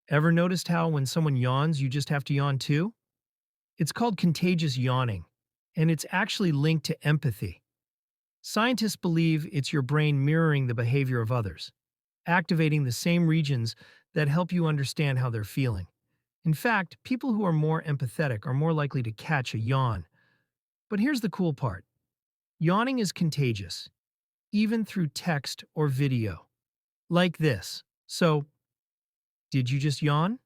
Ever noticed how when someone yawns, you just have to yawn too? It's called contagious yawning, and it's actually linked to empathy. Scientists believe it's your brain mirroring the behavior of others, activating the same regions that help you understand how they're feeling. In fact, people who are more empathetic are more likely to catch a yawn. But here's the cool part. Yawning is contagious, even through text or video. Like this. So, did you just yawn?